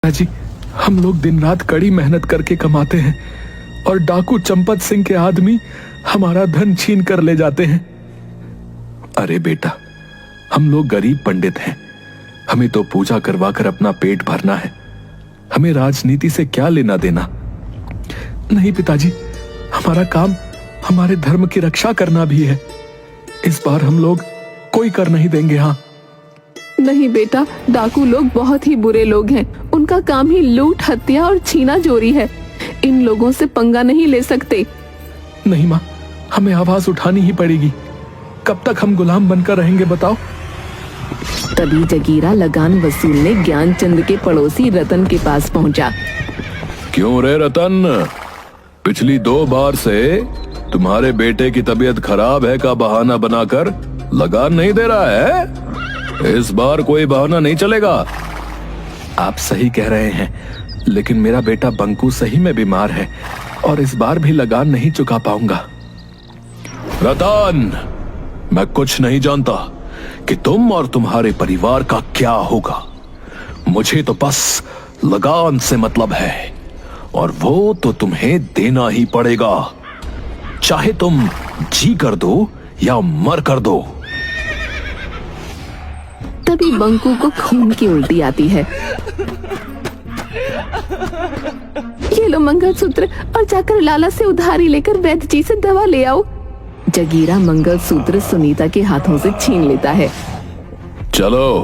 जी, हम लोग दिन रात कड़ी मेहनत करके कमाते हैं और डाकू चंपत सिंह के आदमी हमारा धन छीन कर ले जाते हैं। अरे बेटा, हम लोग गरीब पंडित हैं, हमें तो पूजा करवा कर अपना पेट भरना है, हमें राजनीति से क्या लेना देना। नहीं पिताजी, हमारा काम हमारे धर्म की रक्षा करना भी है। इस बार हम लोग कोई कर नहीं देंगे। हाँ नहीं बेटा, डाकू लोग बहुत ही बुरे लोग हैं। उनका काम ही लूट, हत्या और छीना जोरी है। इन लोगों से पंगा नहीं ले सकते। नहीं माँ, हमें आवाज उठानी ही पड़ेगी। कब तक हम गुलाम बनकर रहेंगे बताओ। तभी जगीरा लगान वसूलने ज्ञानचंद के पड़ोसी रतन के पास पहुंचा। क्यों रे रतन, पिछली 2 बार से तुम्हारे बेटे की तबीयत खराब है का बहाना बनाकर लगान नहीं दे रहा है? इस बार कोई बहाना नहीं चलेगा। आप सही कह रहे हैं, लेकिन मेरा बेटा बंकू सही में बीमार है और इस बार भी लगान नहीं चुका पाऊंगा। रतन, मैं कुछ नहीं जानता कि तुम और तुम्हारे परिवार का क्या होगा। मुझे तो बस लगान से मतलब है, और वो तो तुम्हें देना ही पड़ेगा, चाहे तुम जी कर दो या मर कर दो। तभी बंकू को खून की उल्टी आती है। ये लो मंगलसूत्र और जाकर लाला से उधारी लेकर वैद्य जी से दवा ले आओ। जगीरा मंगलसूत्र सुनीता के हाथों से छीन लेता है। चलो,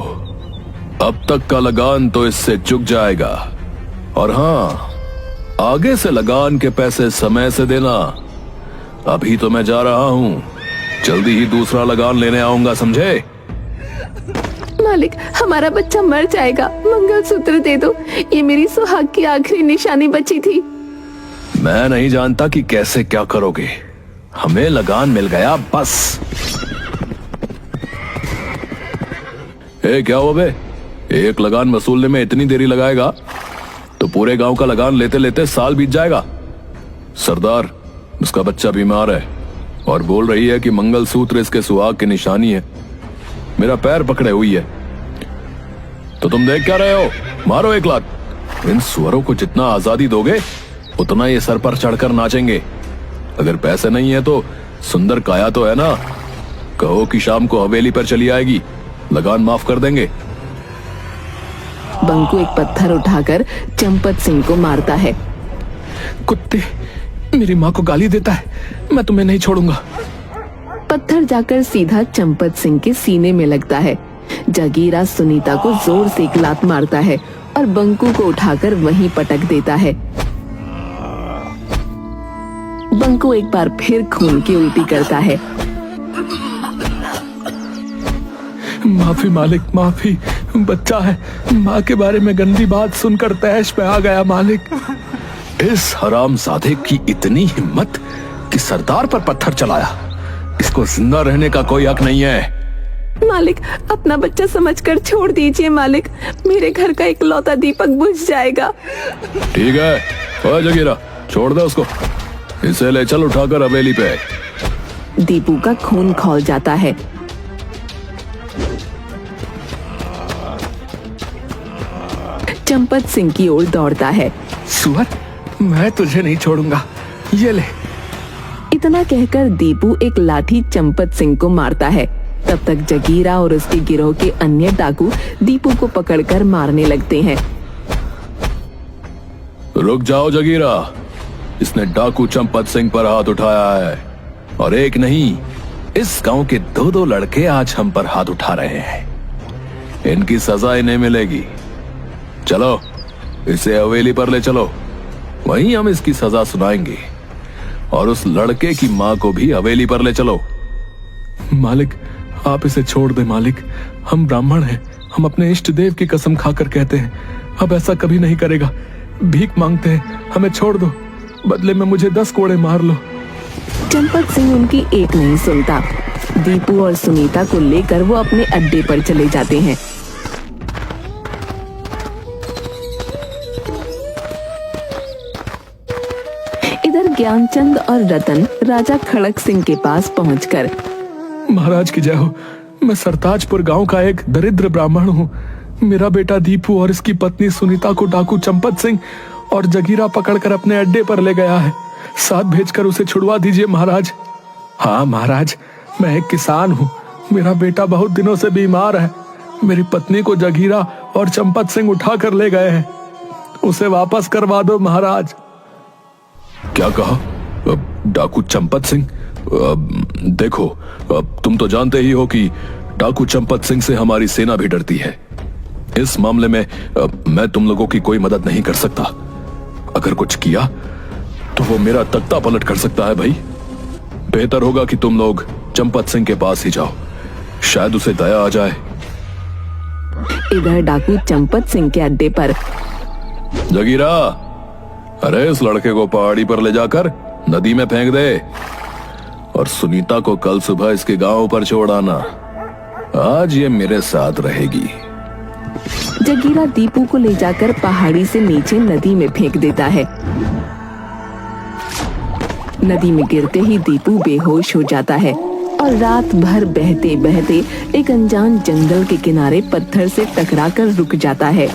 अब तक का लगान तो इससे चुक जाएगा, और हाँ, आगे से लगान के पैसे समय से देना। अभी तो मैं जा रहा हूँ, जल्दी ही दूसरा लगान लेने आऊंगा, समझे? मालिक, हमारा बच्चा मर जाएगा, मंगलसूत्र दे दो। ये मेरी सुहाग की आखिरी निशानी बची थी। मैं नहीं जानता कि कैसे क्या करोगे, हमें लगान मिल गया बस। क्या हुआ बे? एक लगान वसूलने में इतनी देरी लगाएगा तो पूरे गांव का लगान लेते लेते साल बीत जाएगा। सरदार, उसका बच्चा बीमार है और बोल रही है कि मंगलसूत्र इसके सुहाग की निशानी है। मेरा पैर पकड़े हुई है। तो तुम देख क्या रहे हो? मारो 1 लात। इन सुअरों को जितना आजादी दोगे उतना ये सर पर चढ़कर नाचेंगे। अगर पैसे नहीं है तो सुंदर काया तो है ना, कहो कि शाम को हवेली पर चली आएगी, लगान माफ कर देंगे। बंकू एक पत्थर उठाकर चंपत सिंह को मारता है। कुत्ते, मेरी माँ को गाली देता है, मैं तुम्हें नहीं छोड़ूंगा। पत्थर जाकर सीधा चंपत सिंह के सीने में लगता है। जगीरा सुनीता को जोर से एक लात मारता है और बंकू को उठाकर वहीं पटक देता है। बंकू एक बार फिर खून की उल्टी करता है। माफी मालिक, माफी। बच्चा है, माँ के बारे में गंदी बात सुनकर तैश पे आ गया मालिक। इस हरामजादे की इतनी हिम्मत कि सरदार पर पत्थर चलाया। इसको जिंदा रहने का कोई हक नहीं है। मालिक, अपना बच्चा समझकर छोड़ दीजिए मालिक, मेरे घर का इकलौता दीपक बुझ जाएगा। ठीक है, ओए जगीरा, छोड़ दे उसको, इसे ले चल उठाकर हवेली पे। दीपू का खून खौल जाता है। चंपत सिंह की ओर दौड़ता है। सुअर, मैं तुझे नहीं छोड़ूंगा, ये ले। इतना कहकर दीपू एक लाठी चंपत सिंह को मारता है। तब तक जगीरा और उसके गिरोह के अन्य डाकू दीपू को पकड़कर मारने लगते हैं। रुक जाओ जगीरा, इसने डाकू चंपत सिंह पर हाथ उठाया है, और एक नहीं, इस गांव के 2-2 लड़के आज हम पर हाथ उठा रहे हैं। इनकी सजा इन्हें मिलेगी। चलो, इसे हवेली पर ले चलो, वहीं हम इसकी सजा सुनाएंगे, और उस लड़के की माँ को भी हवेली पर ले चलो। मालिक, आप इसे छोड़ दे मालिक, हम ब्राह्मण हैं, हम अपने इष्ट देव की कसम खाकर कहते हैं, अब ऐसा कभी नहीं करेगा। भीख मांगते हैं, हमें छोड़ दो, बदले में मुझे 10 कोड़े मार लो। चंपत सिंह उनकी एक नहीं सुनता। दीपू और सुनीता को लेकर वो अपने अड्डे पर चले जाते हैं। इधर ज्ञानचंद और रतन राजा खड़क सिंह के पास पहुंचकर, महाराज की जय हो, मैं सरताजपुर गांव का एक दरिद्र ब्राह्मण हूँ। मेरा बेटा दीपू और इसकी पत्नी सुनीता को डाकू चंपत सिंह और जगीरा पकड़कर अपने अड्डे पर ले गया है। साथ भेजकर उसे छुड़वा दीजिए महाराज। हाँ महाराज, मैं एक किसान हूँ। मेरा बेटा बहुत दिनों से बीमार है। मेरी पत्नी को जगीरा और चंपत सिंह उठा कर ले गए हैं। उसे वापस करवा दो महाराज। क्या कहा? डाकू चंपत सिंह? देखो, तुम तो जानते ही हो कि डाकू चंपत सिंह से हमारी सेना भी डरती है। इस मामले में मैं तुम लोगों की कोई मदद नहीं कर सकता। अगर कुछ किया तो वो मेरा तख्ता पलट कर सकता है भाई। बेहतर होगा कि तुम लोग चंपत सिंह के पास ही जाओ, शायद उसे दया आ जाए। इधर डाकू चंपत सिंह के अड्डे पर जगीरा, अरे इस लड़के को पहाड़ी पर ले जाकर नदी में फेंक दे और सुनीता को कल सुबह इसके गांव पर छोड़ आना। आज ये मेरे साथ रहेगी। जगीरा दीपू को ले जाकर पहाड़ी से नीचे नदी में फेंक देता है। नदी में गिरते ही दीपू बेहोश हो जाता है और रात भर बहते बहते एक अनजान जंगल के किनारे पत्थर से टकराकर रुक जाता है।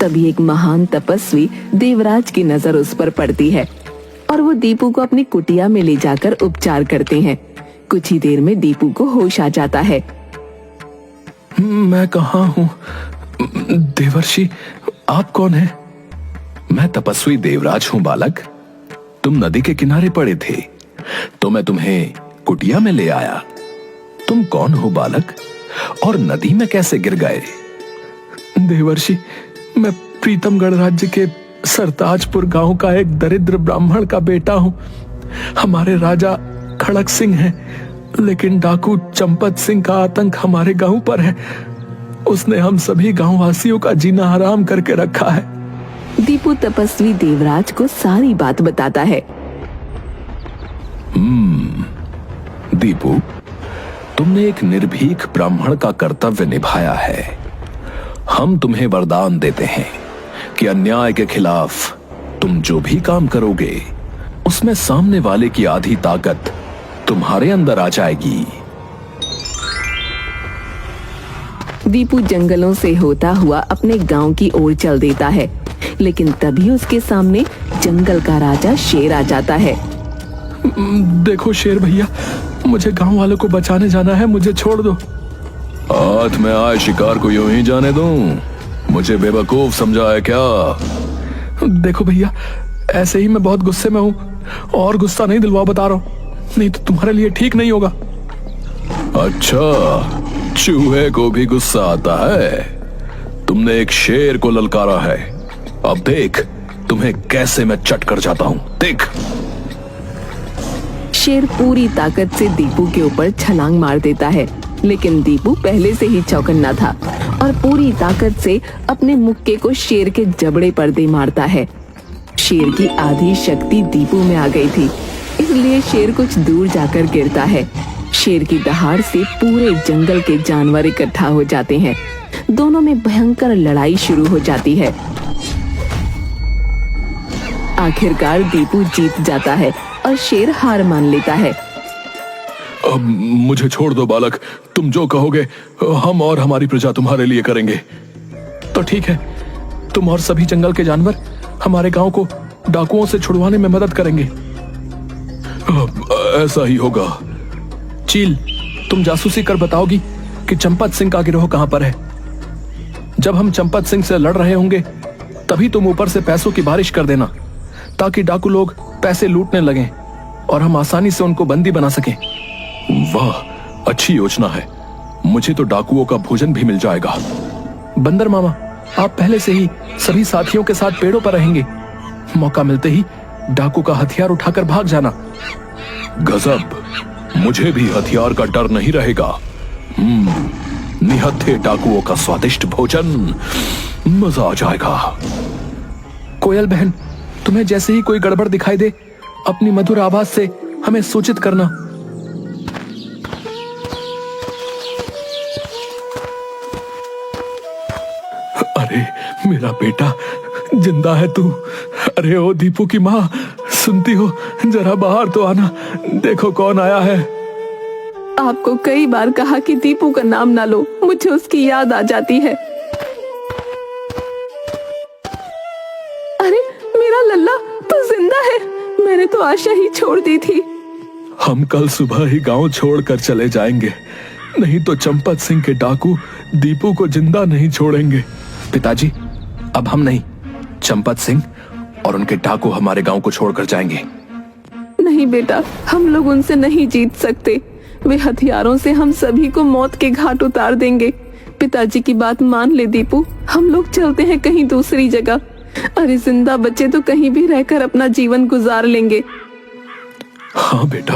तभी एक महान तपस्वी देवराज की नजर उस पर पड़ती है और वो दीपू को अपनी कुटिया में ले जाकर उपचार करते हैं। कुछ ही देर में दीपू को होश आ जाता है। मैं कहाँ हूँ? देवर्षि, आप कौन हैं? मैं तपस्वी देवराज हूँ बालक। तुम नदी के किनारे पड़े थे तो मैं तुम्हें कुटिया में ले आया। तुम कौन हो बालक, और नदी में कैसे गिर गए? देवर्षि, मैं प्रीतमगढ़ राज्य के सरताजपुर गांव का एक दरिद्र ब्राह्मण का बेटा हूँ। हमारे राजा खड़क सिंह हैं, लेकिन डाकू चंपत सिंह का आतंक हमारे गांव पर है। उसने हम सभी गांव वासियों का जीना हराम करके रखा है। दीपू तपस्वी देवराज को सारी बात बताता है। दीपू, तुमने एक निर्भीक ब्राह्मण का कर्तव्य निभाया है। हम तुम्हें वरदान देते हैं कि अन्याय के खिलाफ तुम जो भी काम करोगे उसमें सामने वाले की आधी ताकत तुम्हारे अंदर आ जाएगी। दीपू जंगलों से होता हुआ अपने गांव की ओर चल देता है, लेकिन तभी उसके सामने जंगल का राजा शेर आ जाता है। देखो शेर भैया, मुझे गांव वालों को बचाने जाना है, मुझे छोड़ दो। हाथ में आए शिकार को यूं ही जाने दूं? मुझे बेवकूफ समझा है क्या? देखो भैया, ऐसे ही मैं बहुत गुस्से में हूँ, और गुस्सा नहीं दिलवा, बता रहा हूँ, नहीं तो तुम्हारे लिए ठीक नहीं होगा। अच्छा, चूहे को भी गुस्सा आता है? तुमने एक शेर को ललकारा है, अब देख तुम्हें कैसे मैं चट कर जाता हूं। देख। शेर पूरी ताकत से दीपू के ऊपर छलांग मार देता है, लेकिन दीपू पहले से ही चौकन्ना था और पूरी ताकत से अपने मुक्के को शेर के जबड़े पर दे मारता है। शेर की आधी शक्ति दीपू में आ गई थी, इसलिए शेर कुछ दूर जाकर गिरता है। शेर की दहाड़ से पूरे जंगल के जानवर इकट्ठा हो जाते हैं। दोनों में भयंकर लड़ाई शुरू हो जाती है। आखिरकार दीपू जीत जाता है और शेर हार मान लेता है। अब मुझे छोड़ दो बालक, तुम जो कहोगे हम और हमारी प्रजा तुम्हारे लिए करेंगे। तो ठीक है, तुम और सभी जंगल के जानवर हमारे गांव को डाकुओं से छुड़वाने में मदद करेंगे। ऐसा ही होगा। चील, तुम जासूसी कर बताओगी कि चंपत सिंह का गिरोह कहां पर है। जब हम चंपत सिंह से लड़ रहे होंगे तभी तुम ऊपर से पैसों की बारिश कर देना, ताकि डाकू लोग पैसे लूटने लगें और हम आसानी से उनको बंदी बना सकें। वाह, अच्छी योजना है। मुझे तो डाकुओं का भोजन भी मिल जाएगा। बंदर मामा, आप पहले से ही सभी साथियों के साथ पेड़ों पर रहेंगे। मौका मिलते ही डाकू का हथियार उठाकर भाग जाना। गजब, मुझे भी हथियार का डर नहीं रहेगा। निहत्थे डाकुओं का स्वादिष्ट भोजन, मजा आ जाएगा। कोयल बहन, तुम्हें जैसे ही कोई गड़बड़ दिखाई दे अपनी मधुर आवाज से हमें सूचित करना। अरे मेरा बेटा, जिंदा है तू? अरे ओ दीपू की माँ, सुनती हो? जरा बाहर तो आना, देखो कौन आया है। आपको कई बार कहा कि दीपू का नाम ना लो, मुझे उसकी याद आ जाती है। तो जिंदा है। मैंने तो आशा ही छोड़ दी थी। हम कल सुबह ही गांव छोड़कर चले जाएंगे, नहीं तो चंपत सिंह के डाकू दीपू को जिंदा नहीं छोड़ेंगे। पिताजी, अब हम नहीं, चंपत सिंह और उनके डाकू हमारे गांव को छोड़कर जाएंगे। नहीं बेटा, हम लोग उनसे नहीं जीत सकते। वे हथियारों से हम सभी को मौत के घाट उतार देंगे। पिताजी की बात मान ले दीपू, हम लोग चलते हैं कहीं दूसरी जगह। अरे जिंदा बच्चे तो कहीं भी रहकर अपना जीवन गुजार लेंगे। हाँ बेटा,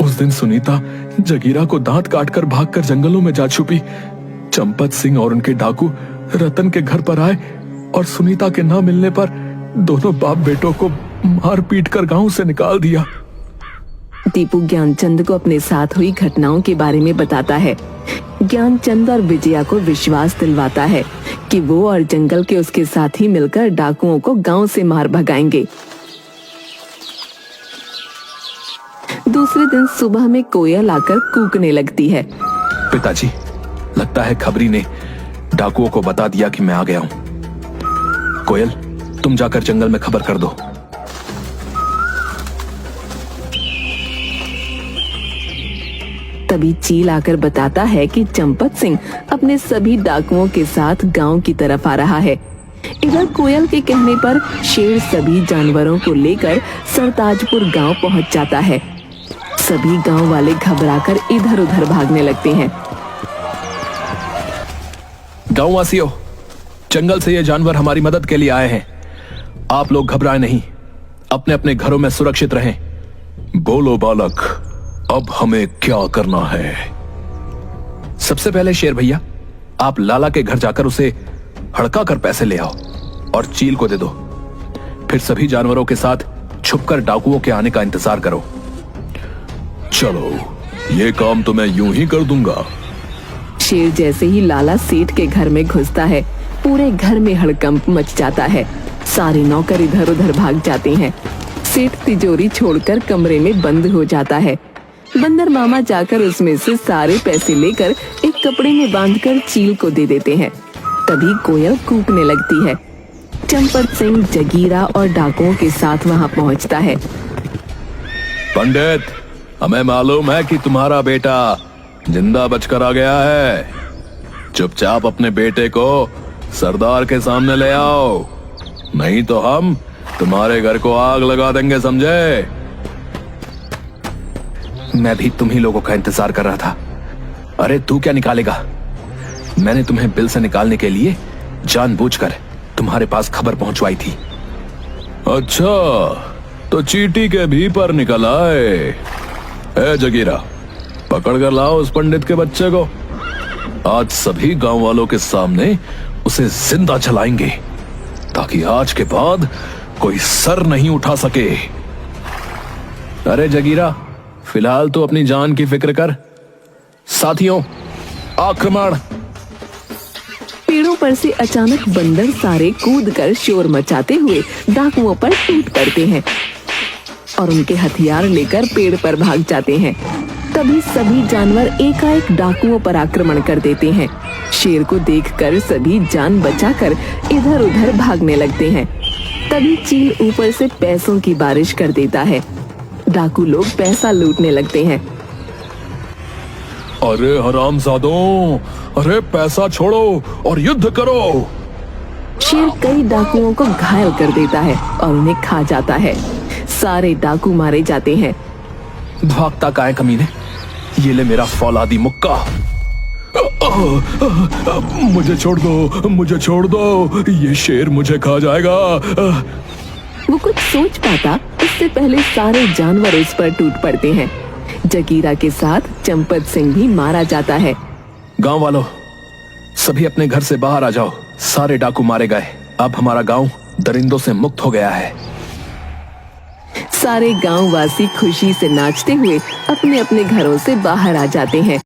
उस दिन सुनीता जगीरा को दांत काटकर भागकर जंगलों में जा छुपी। चंपत सिंह और उनके डाकू रतन के घर पर आए और सुनीता के न मिलने पर दोनों बाप बेटों को मार पीट कर गांव से निकाल दिया। दीपू ज्ञानचंद को अपने साथ हुई घटनाओं के बारे में बताता है। ज्ञानचंद और विजया को विश्वास दिलवाता है कि वो और जंगल के उसके साथी मिलकर डाकुओं को गांव से मार भगाएंगे। दूसरे दिन सुबह में कोयल आकर कूकने लगती है। पिताजी, लगता है खबरी ने डाकुओं को बता दिया कि मैं आ गया हूं। कोयल, तुम जाकर जंगल में खबर कर दो। तभी चील आकर बताता है कि चंपत सिंह अपने सभी डाकुओं के साथ गांव की तरफ आ रहा है। इधर कोयल के कहने पर शेर सभी जानवरों को लेकर सरताजपुर गांव पहुंच जाता है। सभी गांव वाले घबराकर इधर उधर भागने लगते हैं। गांव वासियों, जंगल से ये जानवर हमारी मदद के लिए आए हैं। आप लोग घबराएं नहीं, अपने अपने घरों में सुरक्षित रहें। बोलो बालक, अब हमें क्या करना है? सबसे पहले शेर भैया, आप लाला के घर जाकर उसे हड़का कर पैसे ले आओ और चील को दे दो। फिर सभी जानवरों के साथ छुपकर डाकुओं के आने का इंतजार करो। चलो, ये काम तो मैं यूं ही कर दूंगा। शेर जैसे ही लाला सेठ के घर में घुसता है, पूरे घर में हड़कंप मच जाता है। सारे नौकर इधर उधर भाग जाते हैं। सेठ तिजोरी छोड़कर कमरे में बंद हो जाता है। बंदर मामा जाकर उसमें से सारे पैसे लेकर एक कपड़े में बांधकर चील को दे देते हैं। तभी कोयल कूकने लगती है। चंपत सिंह जगीरा और डाकुओं के साथ वहां पहुंचता है। पंडित, हमें मालूम है कि तुम्हारा बेटा जिंदा बचकर आ गया है। चुपचाप अपने बेटे को सरदार के सामने ले आओ, नहीं तो हम तुम्हारे घर को आग लगा देंगे, समझे? मैं भी तुम ही लोगों का इंतजार कर रहा था। अरे तू क्या निकालेगा? मैंने तुम्हें बिल से निकालने के लिए जानबूझकर तुम्हारे पास खबर पहुंचवाई थी। अच्छा, तो चींटी के भी पर निकल आए। ए जगीरा, पकड़ कर लाओ उस पंडित के बच्चे को। आज सभी गांव वालों के सामने उसे जिंदा जलाएंगे, ताकि आज के बाद कोई सर नहीं उठा सके। अरे जगीरा, फिलहाल तो अपनी जान की फिक्र कर। साथियों, आक्रमण! पेड़ों पर से अचानक बंदर सारे कूदकर शोर मचाते हुए डाकुओं पर टूट पड़ते हैं और उनके हथियार लेकर पेड़ पर भाग जाते हैं। तभी सभी जानवर एकाएक डाकुओं पर आक्रमण कर देते हैं। शेर को देखकर सभी जान बचाकर इधर उधर भागने लगते हैं। तभी चील ऊपर से पैसों की बारिश कर देता है। डाकू लोग पैसा लूटने लगते हैं। अरे हरामजादों, अरे पैसा छोड़ो और युद्ध करो। शेर कई डाकुओं को घायल कर देता है और उन्हें खा जाता है। सारे डाकू मारे जाते हैं। भागता काहे कमीने? ये ले मेरा फौलादी मुक्का। मुझे छोड़ दो, मुझे छोड़ दो, ये शेर मुझे खा जाएगा। वो कुछ सोच पाता इससे पहले सारे जानवर उस पर टूट पड़ते हैं। जगीरा के साथ चंपत सिंह भी मारा जाता है। गांव वालों, सभी अपने घर से बाहर आ जाओ। सारे डाकू मारे गए। अब हमारा गांव दरिंदों से मुक्त हो गया है। सारे गांव वासी खुशी से नाचते हुए अपने अपने घरों से बाहर आ जाते हैं।